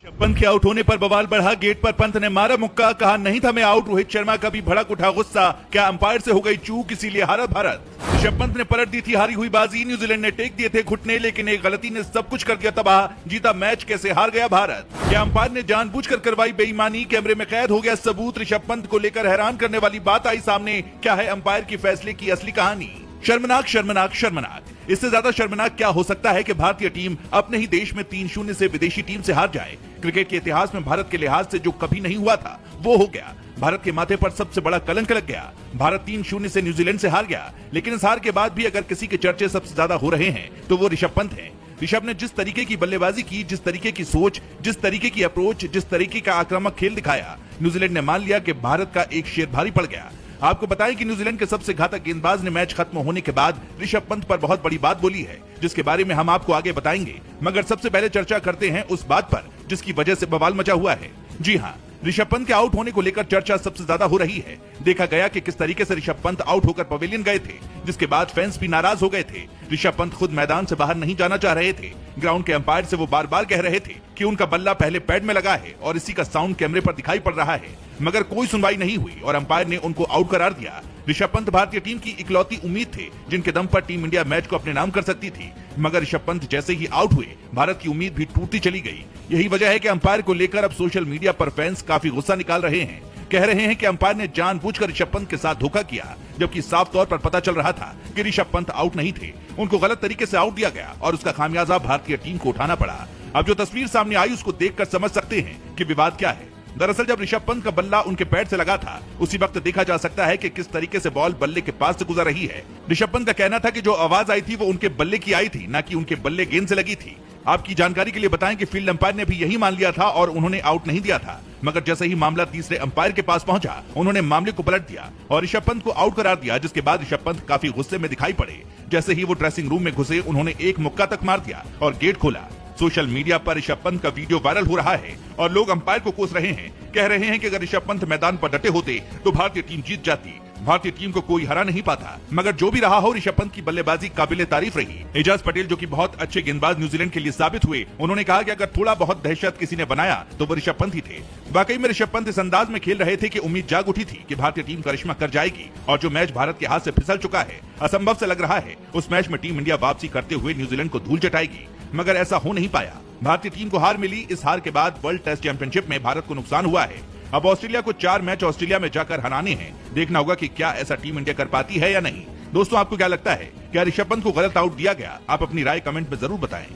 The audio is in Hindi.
पंत के आउट होने पर बवाल बढ़ा। गेट पर पंत ने मारा मुक्का, कहा नहीं था मैं आउट। रोहित शर्मा का भी भड़क उठा गुस्सा, क्या अंपायर से हो गई चूक इसीलिए हारा भारत। ऋषभ पंत ने पलट दी थी हारी हुई बाजी। न्यूजीलैंड ने टेक दिए थे घुटने, लेकिन एक गलती ने सब कुछ कर दिया तबाह। जीता मैच, कैसे हार गया भारत। क्या अंपायर ने जानबूझकर करवाई बेईमानी, कैमरे में कैद हो गया सबूत। ऋषभ पंत को लेकर हैरान करने वाली बात आई सामने, क्या है अंपायर की फैसले की असली कहानी। शर्मनाक शर्मनाक शर्मनाक। इससे ज्यादा शर्मनाक क्या हो सकता है कि भारतीय टीम अपने ही देश में 3-0 से विदेशी टीम से हार जाए। क्रिकेट के इतिहास में भारत के लिहाज से जो कभी नहीं हुआ था वो हो गया। भारत के माथे पर सबसे बड़ा कलंक लग गया। भारत 3-0 से न्यूजीलैंड से हार गया। लेकिन इस हार के बाद भी अगर किसी के चर्चे सबसे ज्यादा हो रहे हैं तो वो ऋषभ पंत हैं। ऋषभ ने जिस तरीके की बल्लेबाजी की, जिस तरीके की सोच, जिस तरीके की अप्रोच, जिस तरीके का आक्रामक खेल दिखाया, न्यूजीलैंड ने मान लिया कि भारत का एक शेर भारी पड़ गया। आपको बताएं कि न्यूजीलैंड के सबसे घातक गेंदबाज ने मैच खत्म होने के बाद ऋषभ पंत पर बहुत बड़ी बात बोली है, जिसके बारे में हम आपको आगे बताएंगे। मगर सबसे पहले चर्चा करते हैं उस बात पर जिसकी वजह से बवाल मचा हुआ है। जी हां, ऋषभ पंत के आउट होने को लेकर चर्चा सबसे ज्यादा हो रही है। देखा गया कि किस तरीके से ऋषभ पंत आउट होकर पवेलियन गए थे, जिसके बाद फैंस भी नाराज हो गए थे। ऋषभ पंत खुद मैदान से बाहर नहीं जाना चाह रहे थे। ग्राउंड के अंपायर से वो बार बार कह रहे थे कि उनका बल्ला पहले पैड में लगा है और इसी का साउंड कैमरे पर दिखाई पड़ रहा है, मगर कोई सुनवाई नहीं हुई और अंपायर ने उनको आउट करार दिया। ऋषभ पंत भारतीय टीम की इकलौती उम्मीद थे जिनके दम पर टीम इंडिया मैच को अपने नाम कर सकती थी, मगर ऋषभ पंत जैसे ही आउट हुए भारत की उम्मीद भी टूटती चली गई। यही वजह है कि अंपायर को लेकर अब सोशल मीडिया पर फैंस काफी गुस्सा निकाल रहे हैं। कह रहे हैं कि अंपायर ने जानबूझकर ऋषभ पंत के साथ धोखा किया, जबकि साफ तौर पर पता चल रहा था कि ऋषभ पंत आउट नहीं थे। उनको गलत तरीके से आउट दिया गया और उसका खामियाजा भारतीय टीम को उठाना पड़ा। अब जो तस्वीर सामने आई उसको देखकर समझ सकते हैं कि विवाद क्या है। दरअसल जब ऋषभ पंत का बल्ला उनके पैड से लगा था, उसी वक्त देखा जा सकता है कि किस तरीके से बॉल बल्ले के पास से गुजर रही है। ऋषभ पंत का कहना था कि जो आवाज आई थी वो उनके बल्ले की आई थी, न कि उनके बल्ले गेंद से लगी थी। आपकी जानकारी के लिए बताएं कि फील्ड अंपायर ने भी यही मान लिया था और उन्होंने आउट नहीं दिया था, मगर जैसे ही मामला तीसरे अंपायर के पास पहुंचा, उन्होंने मामले को पलट दिया और ऋषभ पंत को आउट करार दिया। जिसके बाद ऋषभ पंत काफी गुस्से में दिखाई पड़े। जैसे ही वो ड्रेसिंग रूम में घुसे, उन्होंने एक मुक्का तक मार दिया और गेट खोला। सोशल मीडिया पर ऋषभ पंत का वीडियो वायरल हो रहा है और लोग अंपायर को कोस रहे हैं। कह रहे हैं कि अगर ऋषभ पंत मैदान पर डटे होते तो भारतीय टीम जीत जाती। भारतीय टीम को कोई हरा नहीं पाता। मगर जो भी रहा हो, ऋषभ पंत की बल्लेबाजी काबिले तारीफ रही। एजाज पटेल जो कि बहुत अच्छे गेंदबाज न्यूजीलैंड के लिए साबित हुए, उन्होंने कहा कि अगर थोड़ा बहुत दहशत किसी ने बनाया तो वो ऋषभ पंत ही थे। वाकई में ऋषभ पंत इस अंदाज में खेल रहे थे कि उम्मीद जाग उठी थी कि भारतीय टीम करिश्मा कर जाएगी और जो मैच भारत के हाथ से फिसल चुका है, असंभव से लग रहा है, उस मैच में टीम इंडिया वापसी करते हुए न्यूजीलैंड को धूल चटाएगी। मगर ऐसा हो नहीं पाया। भारतीय टीम को हार मिली। इस हार के बाद वर्ल्ड टेस्ट चैंपियनशिप में भारत को नुकसान हुआ है। अब ऑस्ट्रेलिया को 4 मैच ऑस्ट्रेलिया में जाकर हराने हैं। देखना होगा कि क्या ऐसा टीम इंडिया कर पाती है या नहीं। दोस्तों, आपको क्या लगता है, क्या ऋषभ पंत को गलत आउट दिया गया? आप अपनी राय कमेंट में जरूर बताएं।